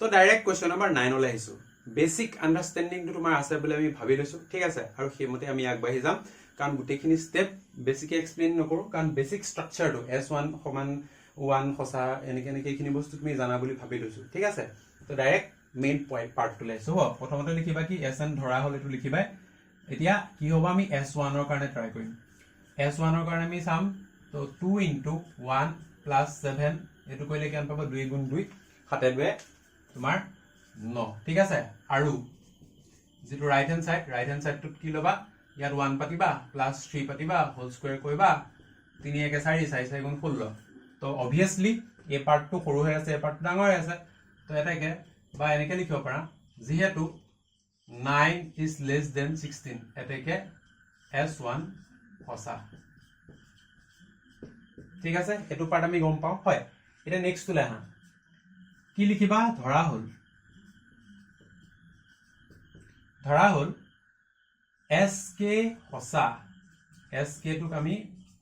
তো direct question number 9 লৈ আহিছো বেসিক আন্ডাৰষ্টেণ্ডিংটো তোমাৰ আছে বুলি আমি ভাবি লৈছো ঠিক আছে আৰু সেইমতে আমি আগবাঢ়ি যাম কাৰণ গোটেইখিনি ষ্টেপ বেসিকে এক্সপ্লেইন নকৰো কাৰণ বেসিক ষ্ট্ৰাকচাৰটো S1 সমান 1 হসা এনেকে এইখিনি বস্তু তুমি জানা বুলি ভাবি লৈছো ঠিক আছে তো ডাইৰেক্ট মেইন পইণ্ট পাৰ্টটো লৈছো হ'ব প্ৰথমতে লিখিবা কি SN ধৰা হল এটো লিখিবা এতিয়া কি হ'ব আমি S1 ৰ কাৰণে ট্ৰাই কৰিম S1 ৰ কাৰণে আমি চাম তো 2 * 1 + 7 এটো কইলে কিমান পাবা 2 * 2 7 2 তোমাৰ 9 ঠিক আছে আৰু যেটো রাইট হ্যান্ড সাইড টুত কি লবা ইয়াত 1 পাতিবা +3 পাতিবা হোল স্কয়ার কইবা 3 1 4 4 4 গুণ 16 তো অবভিয়াসলি এই পার্টটো সৰু হৈ আছে এই পাৰ্টটো ডাঙৰ হৈ আছে তো এটাকে বা এনেকে লিখিব পাৰা যেহেতু 9 is less than 16 এটাকে S1 হসা ঠিক আছে এটো পার্ট আমি গম পাও হয় এটা নেক্সট তুলে হা কি লিখিবা ধৰা হল SK হসা SK টুক আমি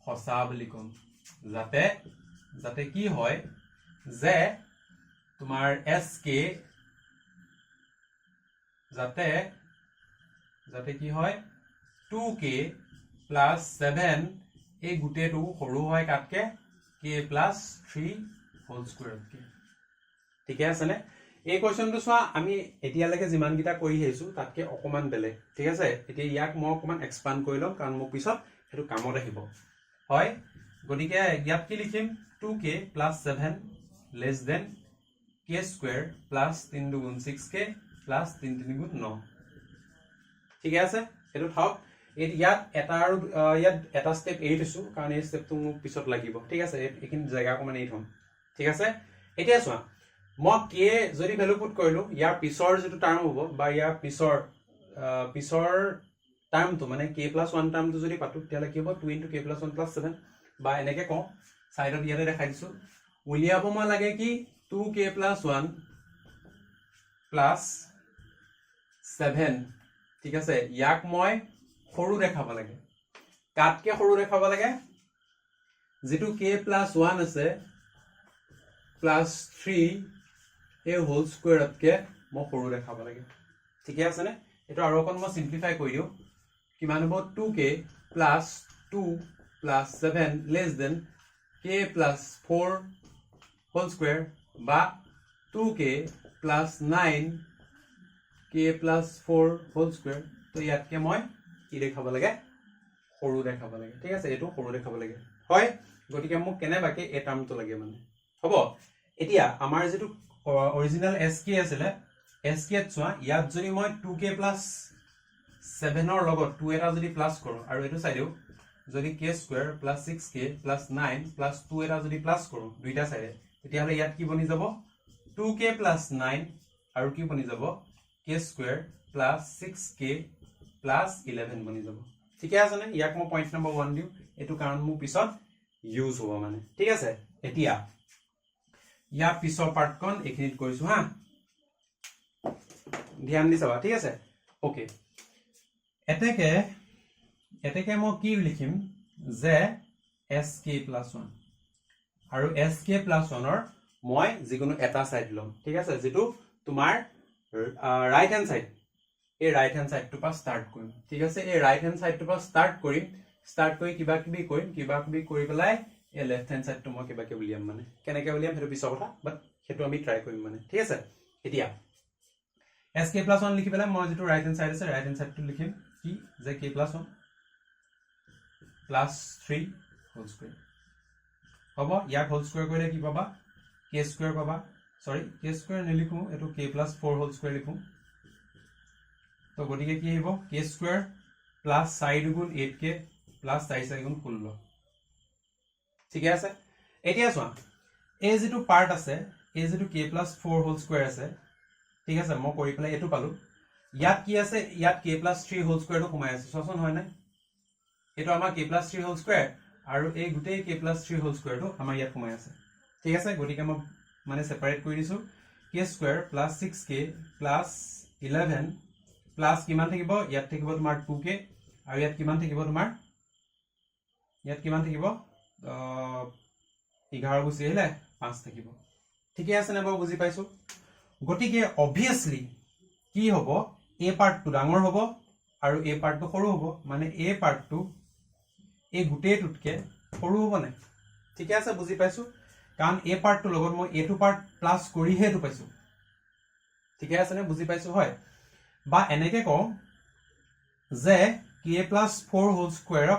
হসা বুলি কম যাতে কি হয় যে তোমাৰ SK যাতে কি হয় 2K + 7 এই গুটেটো সৰু হয় কাটকে K + 3 হোল স্কয়াৰ কে ঠিক আছে নে এই কোৱেশ্চনটো সোৱা আমি এতিয়ালৈকে যিমান গিটা কৰি আহিছো তাতকে অকমান বেলেগ ঠিক আছে এতিয়া ইয়াক মই অকমান এক্সপান্ড কৰি লম কাৰণ মোক পিছত হেতু কামত আহিব হয় গতিকে ইয়াত কি লিখিম 2K + 7 less than K² + 3 * 6K + 3 3 * 9 ঠিক আছে হেতু থাওক ইয়াত এটা আৰু ইয়াত এটা স্টেপ এৰি দিছো কাৰণ এই স্টেপটো মোক পিছত লাগিব ঠিক আছে এইখিনি জায়গা অকমান এৰি থম ঠিক আছে এতিয়া সোৱা মই K যদি ভ্যালু পুট কৰিলো ইয়াৰ পিছৰ যেটো টাৰ্ম হ'ব বা ইয়াৰ পিছৰ টাৰ্মটো মানে K + 1 টাৰ্মটো যদি পাতো তেতিয়ালে কি হ'ব 2 * K + 1 + 7 বা এনেকে কও সাইডত ইয়াতে দেখাই দিছো উলিয়াব মই লাগে কি 2K + 1 + 7 ঠিক আছে ইয়াক মই সৰু দেখাব লাগে কাটকে সৰু দেখাব লাগে যেটো K + 1 আছে +3 এই হোল স্কয়ারতকে মই সৰু দেখাব লাগে ঠিক আছে নে এটো আৰু অকন মই সিম্পলিফাই কৰি দিও কিমান হ'ব 2K + 2 + 7 less than K + 4 whole square বা 2K + 9 K + 4 হোল স্কয়ার তো ইয়াতকে মই কি দেখাব লাগে সৰু দেখাব লাগে ঠিক আছে এটো সৰু দেখাব লাগে হয় গটিকে মোক কেনেবাকে এই টাৰ্মটো লাগে মানে হ'ব এতিয়া আমাৰ যেটো অৰিজিনাল SK আছিলে SK চোৱা ইয়াত যদি মই 2K + 7 ৰ লগত 2 এটা যদি প্লাস কৰো আৰু এটো সাইডেও যদি K² + 6K + 9 + 2 এটা যদি প্লাস কৰো দুইটা সাইডে তেতিয়া হলে ইয়াত কি বনি যাব 2K + 9 আৰু কি বনি যাব K² + 6K + 11 বনি যাব ঠিক আছে নে ইয়াক মই পইণ্ট নম্বৰ 1 দিও এটো কাৰণ মোৰ পিছত ইউজ হ'ব মানে ঠিক আছে এতিয়া ইয়াৰ পিছৰ পাৰ্টখন এখিনিত কৰিছো হা ধ্যান দি চাবা ঠিক আছে ওকে এতেকে মই কি লিখিম যে SK + 1 আৰু SK + 1 ৰ মই যিকোনো এটা সাইড লম ঠিক আছে যেটো তোমাৰ ৰাইট হ্যান্ড সাইড এই ৰাইট হ্যান্ড সাইডটো পা স্টাৰ্ট কৰিম ঠিক আছে এই ৰাইট হ্যান্ড সাইডটো পা স্টাৰ্ট কৰি কিবা কিবি কৰি পেলাই এই লেফট হ্যান্ড সাইডটো মই কিবা কি উলিয়াম মানে কেনেকে উলিয়াম হেতু পিছৰ কথা বাট হেতু আমি ট্ৰাই কৰিম মানে ঠিক আছে এতিয়া SK + 1 লিখি পেলাই মই যেটো ৰাইট হ্যান্ড সাইড আছে ৰাইট হ্যান্ড সাইডটো লিখিম কি যে K + 1 + 3 হোল স্কয়ার হ'ব ইয়াক হোল স্কয়ার কৰিলে কি পাবা K² পাবা সৰি K² নিলিখো এটো K + 4 হোল স্কয়ার লিখো তো গটিকে কি হ'ব K² + 4 গুণ 8K + 4 4 গুণ 16 ঠিক আছে এতিয়া সোৱা এই যেটো পাৰ্ট আছে এই যেটো K + 4 হোল স্কয়াৰ আছে ঠিক আছে মই কৰি পেলাই এটো পালো ইয়াত কি আছে ইয়াত K + 3 হোল স্কয়ারটো কমাই আছে সচন হয় নাই এটো আমাৰ K + 3 হোল স্কয়াৰ আৰু এই গুটেই K + 3 হোল স্কয়াৰটো আমাৰ ইয়াত কমাই আছে ঠিক আছে গটিকে মই মানে সেপাৰেট কৰি দিছো K² + 6K + 11 প্লাস কিমান থাকিব ইয়াত থাকিব তোমাৰ 2K আৰু ইয়াত কিমান থাকিব তোমাৰ ইয়াত কিমান থাকিব 11 গুছি আহিলে 5 থাকিব ঠিকে আছে না বাৰু বুজি পাইছো গতিকে অবভিয়াসলি কি হ'ব a পাৰ্টটো ডাঙৰ হ'ব আৰু a পাৰ্টটো সৰু হ'ব মানে a পাৰ্টটো এই গুটেইটোতকে সৰু হ'ব নাই ঠিক আছে বুজি পাইছো কাৰণ a পাৰ্টটো লগত মই a টো পাৰ্ট প্লাস কৰিহে টো পাইছো ঠিক আছে নে বুজি পাইছো হয় বা এনেকে কও যে k + 4 whole square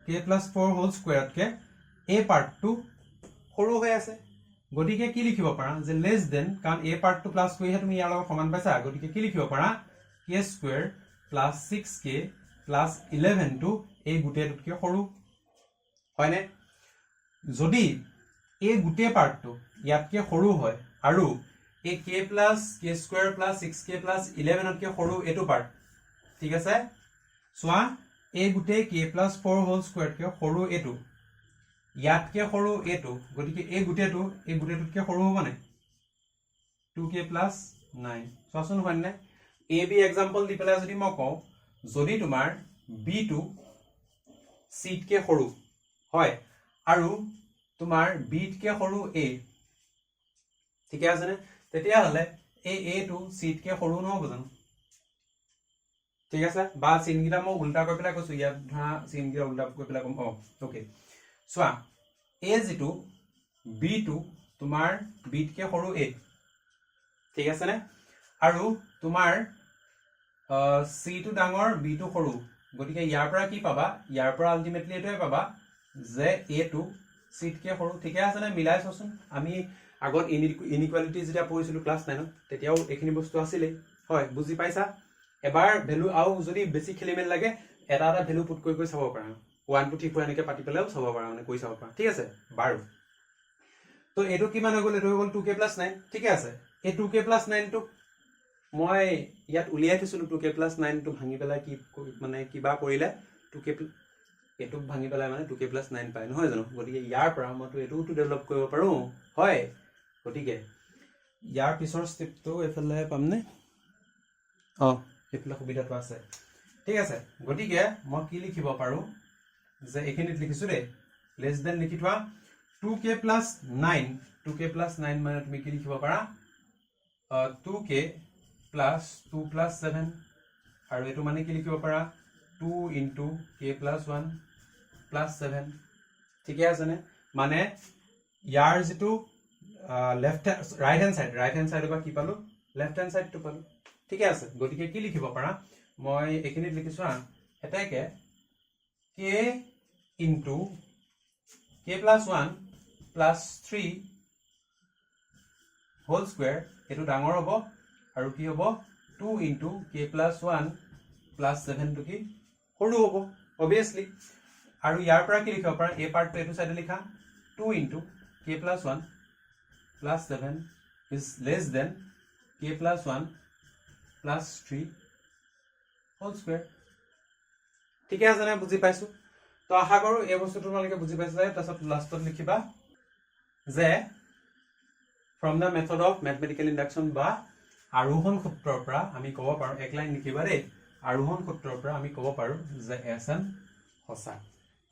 k + 4 whole স্কয়াৰতকে a পাৰ্টটো সৰু হৈ আছে গতিকে কি লিখিব পাৰা যে লেস দেন কাৰণ a পাৰ্টটো প্লাস কৰিহে তুমি ইয়াৰ লগত সমান পাইছা গতিকে কি লিখিব পাৰা k² + 6k + 11 টো এই গুটেইটোতকে সৰু হয়নে যদি এই গুটেই পাৰ্টটো ইয়াতকে সৰু হয় আৰু এই k + k² + 6k + 11 তকে সৰু এটো পাৰ্ট ঠিক আছে সোয়া এই গুটেই k + 4 হোল স্কয়াৰতকে সৰু এটো ইয়াতকে সৰু এটো গতিকে এই গুটেইটোতকে সৰু হ'ব নাই 2k + 9 সোৱাচোন হয় নাই a b एग्जांपल দি পেলাই যদি মই কও যদি তোমাৰ b টো c তকে সৰু হয় আৰু তোমাৰ b তকে সৰু a ঠিক আছে নে তেতিয়া হলে এই a টো c তকে সৰু নহব জানো ঠিক আছে বা চিনগিটা মই উল্টা কৰি পেলাই কৈছো ইয়াত ধৰা চিনগিটা উল্টা কৰি পেলাই কম ওকে সোয়া a যেটো b টো তোমাৰ b তকে সৰু a ঠিক আছে নে আৰু তোমাৰ c টো ডাঙৰ b টো সৰু গতিকে ইয়াৰ পৰা কি পাবা ইয়াৰ পৰা আলটিমেটলি এটোই পাবা যে a টো c তকে সৰু ঠিক আছে নে মিলাই চোন আমি আগত ইনইকুয়ালিটি যেতিয়া পঢ়িছিলো ক্লাস 9 ত তেতিয়াও এখিনি বস্তু আছিল হয় বুজি পাইছা এবাৰ ভ্যালু আউ যদি বেছি খেলিমেল লাগে এটা ভ্যালু পুট কৰি চাব পাৰা 1 2 3 4 এনেকে পাতি পেলাও চাব পাৰা মানে কৈ চাব পাৰা ঠিক আছে বাৰু তো এটো কিমান হৈ গল এটো হৈ গল 2k + 9 ঠিক আছে এই 2k + 9 টো মই ইয়াত উলিয়াই থৈছিলো 2k + 9 টো ভাঙি পেলাই কি মানে কিবা কৰিলে 2k এটো ভাঙি পেলাই মানে 2k + 9 পায় নহয় জানো গতিকে ইয়াৰ পৰা মইটো এটোটো ডেভেলপ কৰিব পাৰো হয় গতিকে ইয়াৰ পিছৰ ষ্টেপটো এফালে পামনে এফালে সুবিধাটো আছে ঠিক আছে গতিকে মই কি লিখিব পাৰো যে এখিনিত লিখিছো দে লেস দেন লিখি থোৱা 2k + 9 মানে তুমি কি লিখিব পাৰা 2k + 2 + 7 আৰু এটো মানে কি লিখিব পাৰা 2 * k + 1 + 7 ঠিক আছে নে মানে ইয়াৰ যেটো লেফট রাইট হ্যান্ড সাইড বা কি পালো লেফট হ্যান্ড সাইড তো পালো ঠিক আছে গতিকে কি লিখিব পাৰা মই এখিনিত লিখিছো এটাকে k * k + 1 + 3 হোল স্কয়াৰ এটো ডাঙৰ হ'ব আৰু কি হ'ব 2 * k + 1 + 7 টো কি সৰু হ'ব obviously আৰু ইয়াৰ পৰা কি লিখিব পাৰা a পাৰ্টটো এটো সাইডে লিখা 2 * k + 1 + 7 is less than k + 1 + 3 whole square ঠিক আছে না বুজি পাইছো তো আশা কৰো এই বস্তুটো তোমালোকে বুজি পাইছা তাৰছত লাষ্টত লিখিবা যে from the method of mathematical induction বা আৰোহণ সূত্ৰৰ পৰা আমি ক'ব পাৰো এক লাইন লিখিবা ৰে আৰোহণ সূত্ৰৰ পৰা আমি ক'ব পাৰো যে Sn সঁচা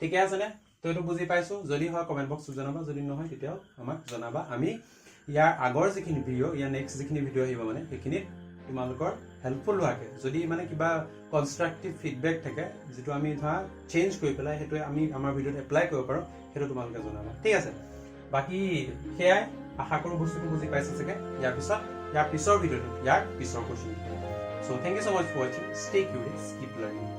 ঠিক আছে না তো এটো বুজি পাইছো যদি হয় কমেন্ট বক্সত জনাবা যদি নহয় তেতিয়াও আমাক জনাবা আমি ইয়াৰ আগৰ যিখিনি ভিডিও ইয়াৰ নেক্সট যিখিনি ভিডিও আহিব মানে সেইখিনি তোমালোকৰ হেল্পফুল হোৱাকে যদি মানে কিবা কনস্ট্ৰাকটিভ ফিডব্যাক থাকে যেটো আমি ধৰা চেঞ্জ কৰি পেলাই হেতু আমি আমাৰ ভিডিওত এপ্লাই কৰিব পাৰো হেতু তোমালোকে জনাবা ঠিক আছে বাকি হেয়াই আশা কৰো বস্তুটো বুজি পাইছা চাগে ইয়াৰ পিছৰ ভিডিওটো ইয়াৰ পিছৰ question so thank you so much for watching stay curious keep learning